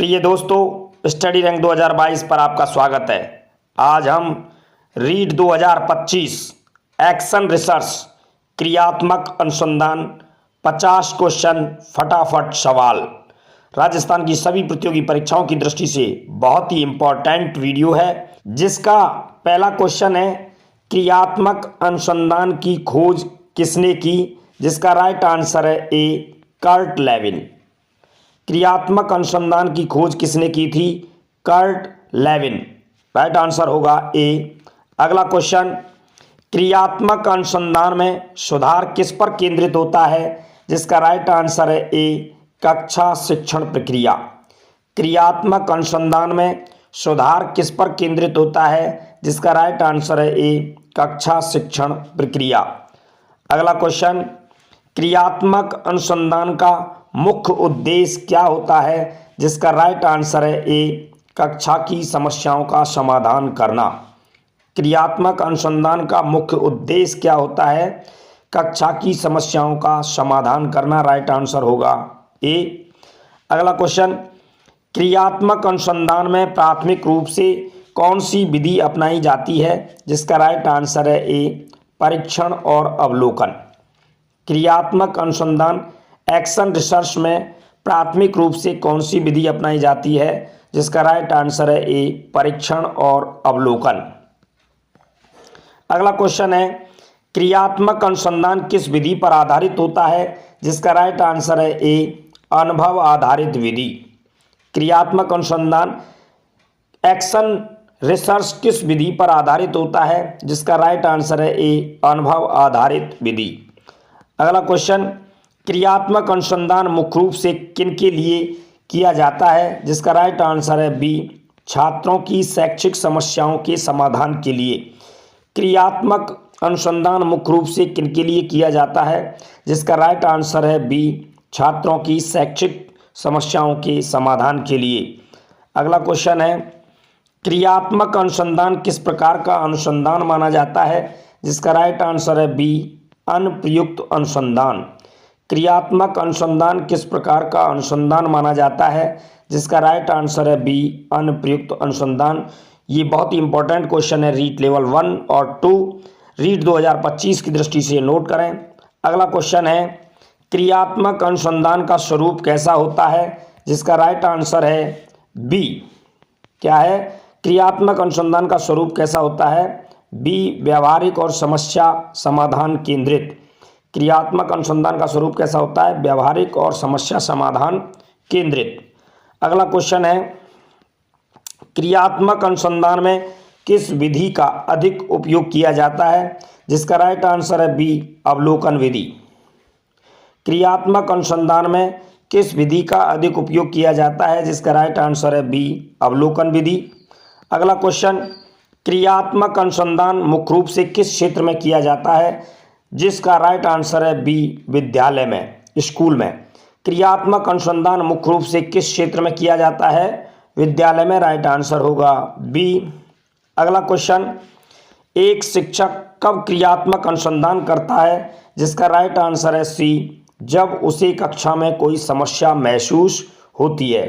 प्रिय दोस्तों, study rank 2022 पर आपका स्वागत है। आज हम रीड 2025 एक्शन रिसर्च क्रियात्मक अनुसंधान 50 क्वेश्चन फटाफट सवाल राजस्थान की सभी प्रतियोगी परीक्षाओं की दृष्टि से बहुत ही इंपॉर्टेंट वीडियो है, जिसका पहला क्वेश्चन है क्रियात्मक अनुसंधान की खोज किसने की, जिसका राइट आंसर है ए कर्ट लेविन। क्रियात्मक अनुसंधान की खोज किसने की थी? Kurt Lewin. राइट आंसर होगा ए। अगला क्वेश्चन, क्रियात्मक अनुसंधान में सुधार किस पर केंद्रित होता है, जिसका राइट आंसर है ए कक्षा शिक्षण प्रक्रिया। क्रियात्मक अनुसंधान में सुधार किस पर केंद्रित होता है, जिसका राइट आंसर है ए कक्षा शिक्षण प्रक्रिया। अगला क्वेश्चन, क्रियात्मक अनुसंधान का मुख्य उद्देश्य क्या होता है, जिसका राइट आंसर है ए कक्षा की समस्याओं का समाधान करना। क्रियात्मक अनुसंधान का मुख्य उद्देश्य क्या होता है? कक्षा की समस्याओं का समाधान करना। राइट आंसर होगा ए। अगला क्वेश्चन, क्रियात्मक अनुसंधान में प्राथमिक रूप से कौन सी विधि अपनाई जाती है, जिसका राइट आंसर है ए परीक्षण और अवलोकन। क्रियात्मक अनुसंधान एक्शन रिसर्च में प्राथमिक रूप से कौन सी विधि अपनाई जाती है, जिसका राइट आंसर है ए परीक्षण और अवलोकन। अगला क्वेश्चन है, क्रियात्मक अनुसंधान किस विधि पर आधारित होता है, जिसका राइट आंसर है ए अनुभव आधारित विधि। क्रियात्मक अनुसंधान एक्शन रिसर्च किस विधि पर आधारित होता है, जिसका राइट आंसर है ए अनुभव आधारित विधि। अगला क्वेश्चन, क्रियात्मक अनुसंधान मुख्य रूप से किनके लिए किया जाता है, जिसका राइट आंसर है बी छात्रों की शैक्षिक समस्याओं के समाधान के लिए। क्रियात्मक अनुसंधान मुख्य रूप से किनके लिए किया जाता है, जिसका राइट आंसर है बी छात्रों की शैक्षिक समस्याओं के समाधान के लिए। अगला क्वेश्चन है, क्रियात्मक अनुसंधान किस प्रकार का अनुसंधान माना जाता है, जिसका राइट आंसर है बी अनुप्रयुक्त अनुसंधान। क्रियात्मक अनुसंधान किस प्रकार का अनुसंधान माना जाता है, जिसका राइट आंसर है बी अनुप्रयुक्त अनुसंधान। ये बहुत ही इंपॉर्टेंट क्वेश्चन है रीट लेवल 1 और 2 रीट 2025 की दृष्टि से नोट करें। अगला क्वेश्चन है, क्रियात्मक अनुसंधान का स्वरूप कैसा होता है, जिसका राइट आंसर है बी। क्या है? क्रियात्मक अनुसंधान का स्वरूप कैसा होता है? बी व्यावहारिक और समस्या समाधान केंद्रित। क्रियात्मक अनुसंधान का स्वरूप कैसा होता है? व्यावहारिक और समस्या समाधान केंद्रित। अगला क्वेश्चन है, क्रियात्मक अनुसंधान में किस विधि का अधिक उपयोग किया जाता है, जिसका राइट आंसर है बी अवलोकन विधि। क्रियात्मक अनुसंधान में किस विधि का अधिक उपयोग किया जाता है, जिसका राइट आंसर है बी अवलोकन विधि। अगला क्वेश्चन, क्रियात्मक अनुसंधान मुख्य रूप से किस क्षेत्र में किया जाता है, जिसका राइट आंसर है बी विद्यालय में, स्कूल में। क्रियात्मक अनुसंधान मुख्य रूप से किस क्षेत्र में किया जाता है? विद्यालय में। राइट आंसर होगा बी। अगला क्वेश्चन, एक शिक्षक कब क्रियात्मक अनुसंधान करता है, जिसका राइट आंसर है सी जब उसे कक्षा में कोई समस्या महसूस होती है।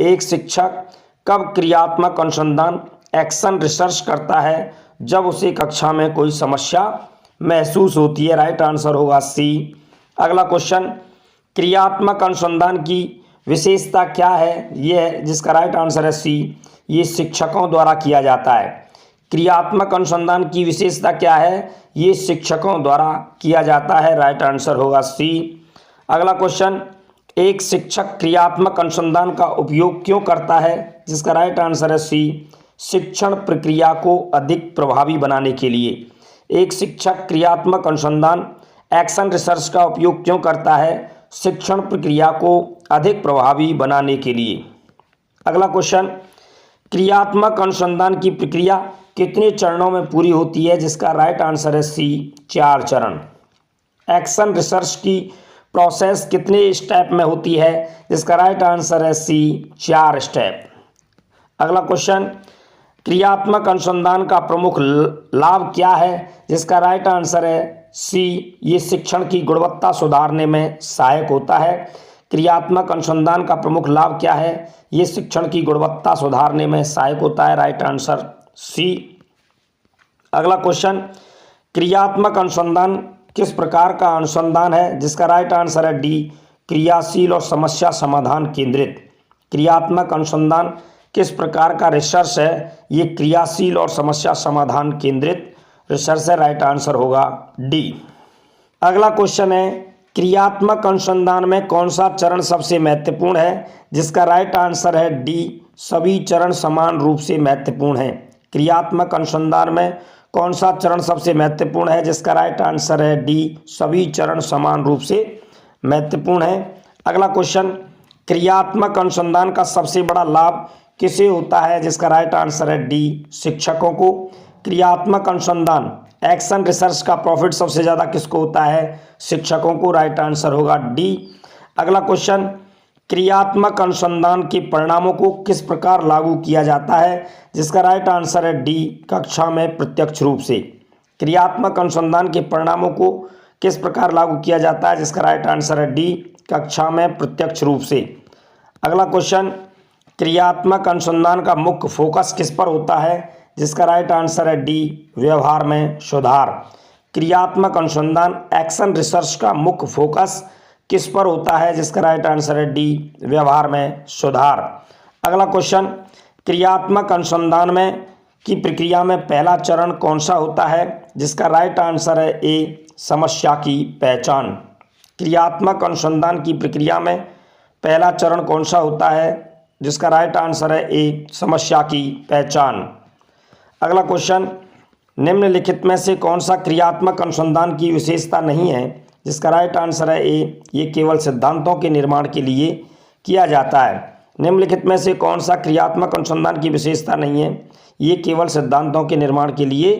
एक शिक्षक कब क्रियात्मक अनुसंधान एक्शन रिसर्च करता है? जब उसे कक्षा में कोई समस्या महसूस होती है। राइट आंसर होगा सी। अगला क्वेश्चन, क्रियात्मक अनुसंधान की विशेषता क्या है? ये है जिसका राइट आंसर है सी ये शिक्षकों द्वारा किया जाता है। क्रियात्मक अनुसंधान की विशेषता क्या है? ये शिक्षकों द्वारा किया जाता है। राइट आंसर होगा सी। अगला क्वेश्चन, एक शिक्षक क्रियात्मक अनुसंधान का उपयोग क्यों करता है? जिसका राइट आंसर है सी शिक्षण प्रक्रिया को अधिक प्रभावी बनाने के लिए। एक शिक्षक क्रियात्मक अनुसंधान एक्शन रिसर्च का उपयोग क्यों करता है? शिक्षण प्रक्रिया को अधिक प्रभावी बनाने के लिए। अगला क्वेश्चन, क्रियात्मक अनुसंधान की प्रक्रिया कितने चरणों में पूरी होती है? जिसका राइट आंसर है सी 4 चरण। एक्शन रिसर्च की प्रोसेस कितने स्टेप में होती है? जिसका राइट आंसर है सी 4 स्टेप। अगला क्वेश्चन, क्रियात्मक अनुसंधान का प्रमुख लाभ क्या है? जिसका राइट आंसर है सी ये शिक्षण की गुणवत्ता सुधारने में सहायक होता है। क्रियात्मक अनुसंधान का प्रमुख लाभ क्या है? ये शिक्षण की गुणवत्ता सुधारने में सहायक होता है। Right answer C. अगला क्वेश्चन, क्रियात्मक अनुसंधान किस प्रकार का अनुसंधान है? जिसका राइट आंसर है डी, क्रियाशील और समस्या समाधान केंद्रित। क्रियात्मक अनुसंधान किस प्रकार का रिसर्च है? ये क्रियाशील और समस्या समाधान केंद्रित रिसर्च है। राइट आंसर होगा डी। अगला क्वेश्चन है, क्रियात्मक अनुसंधान में कौन सा चरण सबसे महत्वपूर्ण है? जिसका राइट आंसर है डी, सभी चरण समान रूप से महत्वपूर्ण हैं। क्रियात्मक अनुसंधान में कौन सा चरण सबसे महत्वपूर्ण है? जिसका राइट आंसर है डी, सभी चरण समान रूप से महत्वपूर्ण है। अगला क्वेश्चन, क्रियात्मक अनुसंधान का सबसे बड़ा लाभ किसे होता है? जिसका राइट आंसर है डी, शिक्षकों को। क्रियात्मक अनुसंधान एक्शन रिसर्च का प्रॉफिट सबसे ज़्यादा किसको होता है? शिक्षकों को। राइट आंसर होगा डी। अगला क्वेश्चन, क्रियात्मक अनुसंधान के परिणामों को किस प्रकार लागू किया जाता है? जिसका राइट आंसर है डी, कक्षा में प्रत्यक्ष रूप से। क्रियात्मक अनुसंधान के परिणामों को किस प्रकार लागू किया जाता है? जिसका राइट आंसर है डी, कक्षा में प्रत्यक्ष रूप से। अगला क्वेश्चन, क्रियात्मक अनुसंधान का मुख्य फोकस किस पर होता है? जिसका राइट आंसर है डी, व्यवहार में सुधार। क्रियात्मक अनुसंधान एक्शन रिसर्च का मुख्य फोकस किस पर होता है? जिसका राइट आंसर है डी, व्यवहार में सुधार। अगला क्वेश्चन, क्रियात्मक अनुसंधान में की प्रक्रिया में पहला चरण कौन सा होता है? जिसका राइट आंसर है ए, समस्या की पहचान। क्रियात्मक अनुसंधान की प्रक्रिया में पहला चरण कौन सा होता है? जिसका राइट आंसर है ए, समस्या की पहचान। अगला क्वेश्चन, निम्नलिखित में से कौन सा क्रियात्मक अनुसंधान की विशेषता नहीं है? जिसका राइट आंसर है ए, ये केवल सिद्धांतों के निर्माण के लिए किया जाता है। निम्नलिखित में से कौन सा क्रियात्मक अनुसंधान की विशेषता नहीं है? ये केवल सिद्धांतों के निर्माण के लिए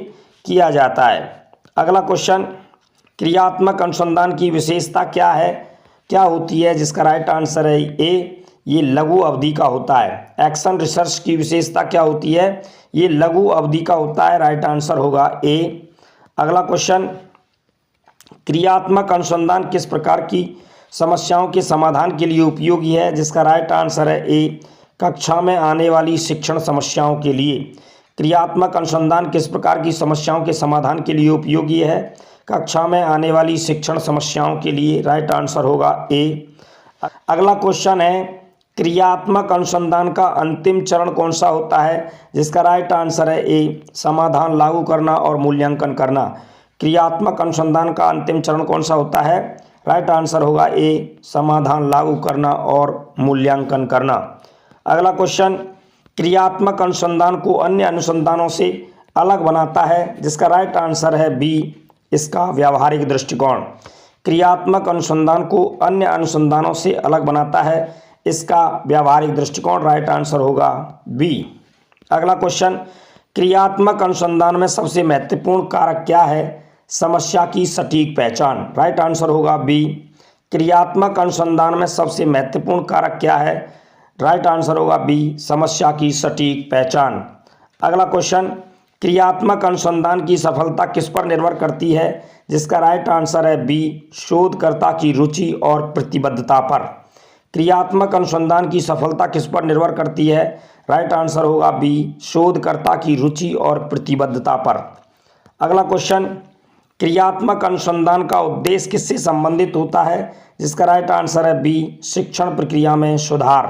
किया जाता है। अगला क्वेश्चन, क्रियात्मक अनुसंधान की विशेषता क्या है, क्या होती है? जिसका राइट आंसर है ए, ये लघु अवधि का होता है। एक्शन रिसर्च की विशेषता क्या होती है? ये लघु अवधि का होता है। राइट आंसर होगा ए। अगला क्वेश्चन, क्रियात्मक अनुसंधान किस प्रकार की समस्याओं के समाधान के लिए उपयोगी है? जिसका राइट आंसर है ए, कक्षा में आने वाली शिक्षण समस्याओं के लिए। क्रियात्मक अनुसंधान किस प्रकार की समस्याओं के समाधान के लिए उपयोगी है? कक्षा में आने वाली शिक्षण समस्याओं के लिए। राइट आंसर होगा ए। अगला क्वेश्चन है, क्रियात्मक अनुसंधान का अंतिम चरण कौन सा होता है? जिसका राइट आंसर है ए, समाधान लागू करना और मूल्यांकन करना। क्रियात्मक अनुसंधान का अंतिम चरण कौन सा होता है? राइट आंसर होगा ए, समाधान लागू करना और मूल्यांकन करना। अगला क्वेश्चन, क्रियात्मक अनुसंधान को अन्य अनुसंधानों से अलग बनाता है? जिसका राइट आंसर है बी, इसका व्यावहारिक दृष्टिकोण। क्रियात्मक अनुसंधान को अन्य अनुसंधानों से अलग बनाता है, इसका व्यावहारिक दृष्टिकोण। राइट आंसर होगा बी। अगला क्वेश्चन, क्रियात्मक अनुसंधान में सबसे महत्वपूर्ण कारक क्या है? समस्या की सटीक पहचान। राइट आंसर होगा बी, क्रियात्मक अनुसंधान में सबसे महत्वपूर्ण कारक क्या है? राइट आंसर होगा बी, समस्या की सटीक पहचान। अगला क्वेश्चन, क्रियात्मक अनुसंधान की सफलता किस पर निर्भर करती है? जिसका राइट आंसर है बी, शोधकर्ता की रुचि और प्रतिबद्धता पर। क्रियात्मक अनुसंधान की सफलता किस पर निर्भर करती है? राइट आंसर होगा बी, शोधकर्ता की रुचि और प्रतिबद्धता पर। अगला क्वेश्चन, क्रियात्मक अनुसंधान का उद्देश्य किससे संबंधित होता है? जिसका राइट आंसर है बी, शिक्षण प्रक्रिया में सुधार।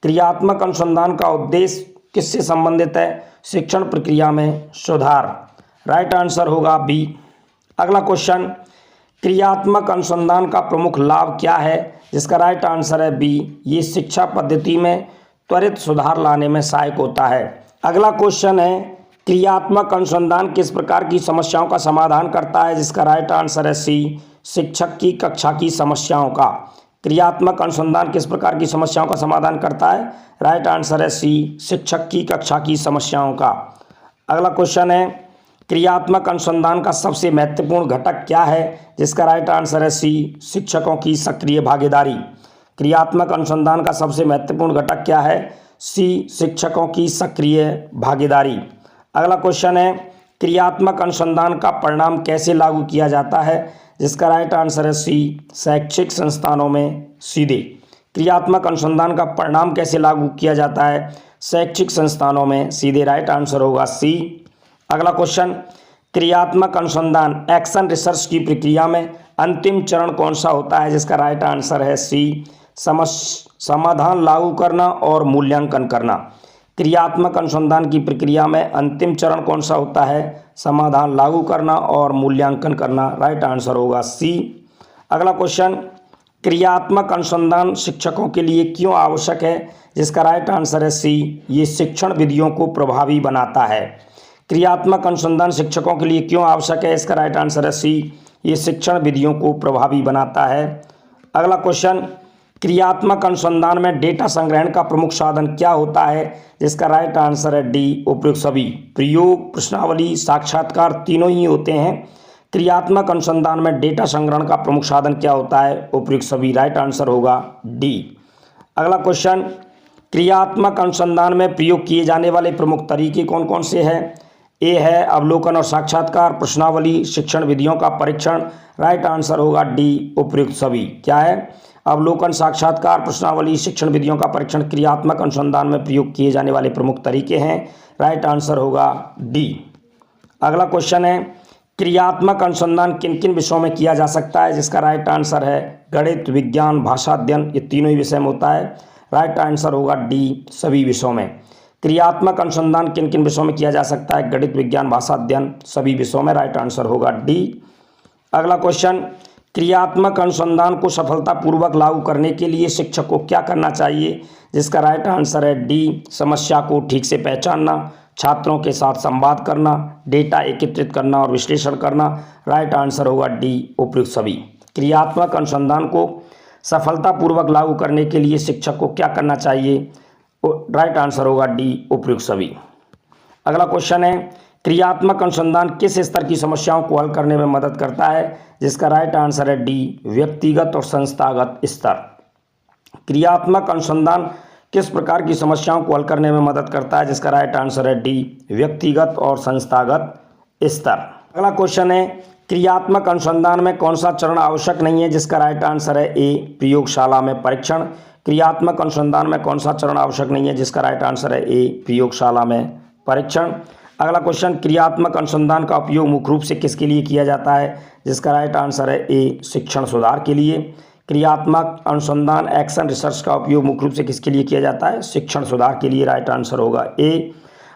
क्रियात्मक अनुसंधान का उद्देश्य किससे संबंधित है? शिक्षण प्रक्रिया में सुधार। राइट आंसर होगा बी। अगला क्वेश्चन, क्रियात्मक अनुसंधान का प्रमुख लाभ क्या है? जिसका राइट आंसर है बी, ये शिक्षा पद्धति में त्वरित सुधार लाने में सहायक होता है। अगला क्वेश्चन है, क्रियात्मक अनुसंधान किस प्रकार की समस्याओं का समाधान करता है? जिसका राइट आंसर है सी, शिक्षक की कक्षा की समस्याओं का। क्रियात्मक अनुसंधान किस प्रकार की समस्याओं का समाधान करता है? राइट आंसर है सी, शिक्षक की कक्षा की समस्याओं का। अगला क्वेश्चन है, क्रियात्मक अनुसंधान का सबसे महत्वपूर्ण घटक क्या है? जिसका राइट आंसर है सी, शिक्षकों की सक्रिय भागीदारी। क्रियात्मक अनुसंधान का सबसे महत्वपूर्ण घटक क्या है? सी, शिक्षकों की सक्रिय भागीदारी। अगला क्वेश्चन है, क्रियात्मक अनुसंधान का परिणाम कैसे लागू किया जाता है? जिसका राइट आंसर है सी, शैक्षिक संस्थानों में सीधे। क्रियात्मक अनुसंधान का परिणाम कैसे लागू किया जाता है? शैक्षिक संस्थानों में। सीधे राइट आंसर होगा सी। अगला क्वेश्चन, क्रियात्मक अनुसंधान एक्शन रिसर्च की प्रक्रिया में अंतिम चरण कौन सा होता है? जिसका राइट आंसर है सी, समाधान लागू करना और मूल्यांकन करना। क्रियात्मक अनुसंधान की प्रक्रिया में अंतिम चरण कौन सा होता है? समाधान लागू करना और मूल्यांकन करना। राइट आंसर होगा सी। अगला क्वेश्चन, क्रियात्मक अनुसंधान शिक्षकों के लिए क्यों आवश्यक है? जिसका राइट आंसर है सी, ये शिक्षण विधियों को प्रभावी बनाता है। क्रियात्मक अनुसंधान शिक्षकों के लिए क्यों आवश्यक है? इसका राइट आंसर है सी, ये शिक्षण विधियों को प्रभावी बनाता है। अगला क्वेश्चन, क्रियात्मक अनुसंधान में डेटा संग्रहण का प्रमुख साधन क्या होता है? जिसका राइट आंसर है डी, उपयुक्त सभी। प्रयोग, प्रश्नावली, साक्षात्कार तीनों ही होते हैं। क्रियात्मक अनुसंधान में डेटा संग्रहण का प्रमुख साधन क्या होता है? उपयुक्त सभी। राइट आंसर होगा डी। अगला क्वेश्चन, क्रियात्मक अनुसंधान में प्रयोग किए जाने वाले प्रमुख तरीके कौन कौन से हैं? ए है अवलोकन और साक्षात्कार, प्रश्नावली, शिक्षण विधियों का परीक्षण। राइट आंसर होगा डी, उपयुक्त सभी। क्या है? अवलोकन, साक्षात्कार, प्रश्नावली, शिक्षण विधियों का परीक्षण क्रियात्मक अनुसंधान में प्रयोग किए जाने वाले प्रमुख तरीके हैं। राइट आंसर होगा डी। अगला क्वेश्चन है, क्रियात्मक अनुसंधान किन किन विषयों में किया जा सकता है? जिसका राइट आंसर है गणित, विज्ञान, भाषा अध्ययन, ये तीनों ही विषय में होता है। राइट आंसर होगा डी, सभी विषयों में। क्रियात्मक अनुसंधान किन किन विषयों में किया जा सकता है? गणित, विज्ञान, भाषा अध्ययन, सभी विषयों में। राइट आंसर होगा डी। अगला क्वेश्चन, क्रियात्मक अनुसंधान को सफलतापूर्वक लागू करने के लिए शिक्षक को क्या करना चाहिए? जिसका राइट आंसर है डी, समस्या को ठीक से पहचानना, छात्रों के साथ संवाद करना, डेटा एकत्रित करना और विश्लेषण करना। राइट आंसर होगा डी, उपयुक्त सभी। क्रियात्मक अनुसंधान को सफलतापूर्वक लागू करने के लिए शिक्षक को क्या करना चाहिए? राइट आंसर होगा डी, उपयुक्त सभी। अगला क्वेश्चन है, क्रियात्मक अनुसंधान किस स्तर की समस्याओं को हल करने में मदद करता है? जिसका राइट आंसर है डी, व्यक्तिगत और संस्थागत स्तर। क्रियात्मक अनुसंधान किस प्रकार की समस्याओं को हल करने में मदद करता है? जिसका राइट आंसर है डी, व्यक्तिगत और संस्थागत स्तर। अगला क्वेश्चन है, क्रियात्मक अनुसंधान में कौन सा चरण आवश्यक नहीं है? जिसका राइट आंसर है ए, प्रयोगशाला में परीक्षण। क्रियात्मक अनुसंधान में कौन सा चरण आवश्यक नहीं है? जिसका राइट आंसर है ए, प्रयोगशाला में परीक्षण। अगला क्वेश्चन, क्रियात्मक अनुसंधान का उपयोग मुख्य रूप से किसके लिए किया जाता है? जिसका राइट आंसर है ए, शिक्षण सुधार के लिए। क्रियात्मक अनुसंधान एक्शन रिसर्च का उपयोग मुख्य रूप से किसके लिए किया जाता है? शिक्षण सुधार के लिए। राइट आंसर होगा ए।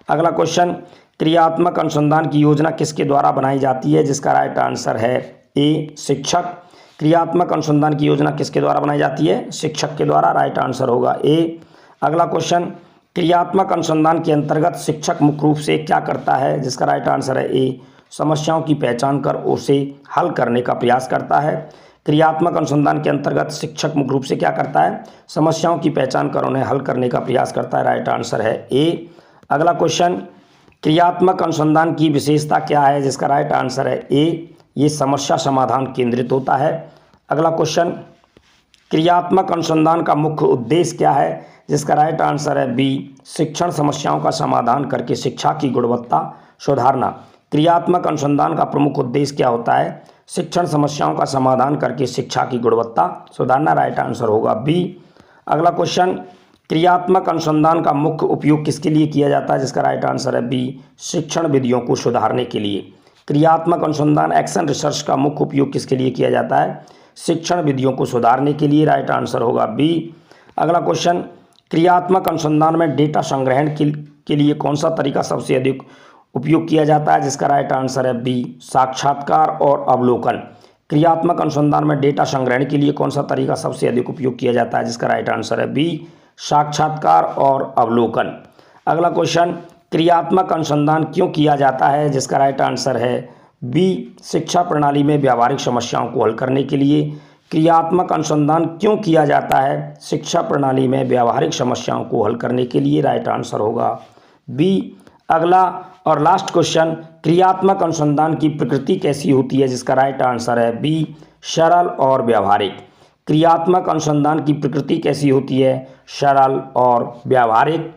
अगला क्वेश्चन, क्रियात्मक अनुसंधान की योजना किसके द्वारा बनाई जाती है? जिसका राइट आंसर है ए, शिक्षक। क्रियात्मक अनुसंधान की योजना किसके द्वारा बनाई जाती है? शिक्षक के द्वारा। राइट आंसर होगा ए। अगला क्वेश्चन, क्रियात्मक अनुसंधान के अंतर्गत शिक्षक मुख्य रूप से क्या करता है? जिसका राइट आंसर है ए, समस्याओं की पहचान कर उसे हल करने का प्रयास करता है। क्रियात्मक अनुसंधान के अंतर्गत शिक्षक मुख्य रूप से क्या करता है? समस्याओं की पहचान कर उन्हें हल करने का प्रयास करता है। राइट आंसर है ए। अगला क्वेश्चन, क्रियात्मक अनुसंधान की विशेषता क्या है? जिसका राइट आंसर है ए, ये समस्या समाधान केंद्रित होता है। अगला क्वेश्चन, क्रियात्मक अनुसंधान का मुख्य उद्देश्य क्या है? जिसका राइट आंसर है बी, शिक्षण समस्याओं का समाधान करके शिक्षा की गुणवत्ता सुधारना। क्रियात्मक अनुसंधान का प्रमुख उद्देश्य क्या होता है? शिक्षण समस्याओं का समाधान करके शिक्षा की गुणवत्ता सुधारना। राइट आंसर होगा बी। अगला क्वेश्चन, क्रियात्मक अनुसंधान का मुख्य उपयोग किसके लिए किया जाता है? जिसका राइट आंसर है बी, शिक्षण विधियों को सुधारने के लिए। क्रियात्मक अनुसंधान एक्शन रिसर्च का मुख्य उपयोग किसके लिए किया जाता है? शिक्षण विधियों को सुधारने के लिए। राइट आंसर होगा बी। अगला क्वेश्चन, क्रियात्मक अनुसंधान में डेटा संग्रहण के लिए कौन सा तरीका सबसे अधिक उपयोग किया जाता है? जिसका राइट आंसर है बी, साक्षात्कार और अवलोकन। क्रियात्मक अनुसंधान में डेटा संग्रहण के लिए कौन सा तरीका सबसे अधिक उपयोग किया जाता है? जिसका राइट आंसर है बी, साक्षात्कार और अवलोकन। अगला क्वेश्चन, क्रियात्मक अनुसंधान क्यों किया जाता है? जिसका राइट आंसर है बी, शिक्षा प्रणाली में व्यावहारिक समस्याओं को हल करने के लिए। क्रियात्मक अनुसंधान क्यों किया जाता है? शिक्षा प्रणाली में व्यावहारिक समस्याओं को हल करने के लिए। राइट आंसर होगा बी। अगला और लास्ट क्वेश्चन, क्रियात्मक अनुसंधान की प्रकृति कैसी होती है? जिसका राइट आंसर है बी, सरल और व्यावहारिक। क्रियात्मक अनुसंधान की प्रकृति कैसी होती है? सरल और व्यावहारिक।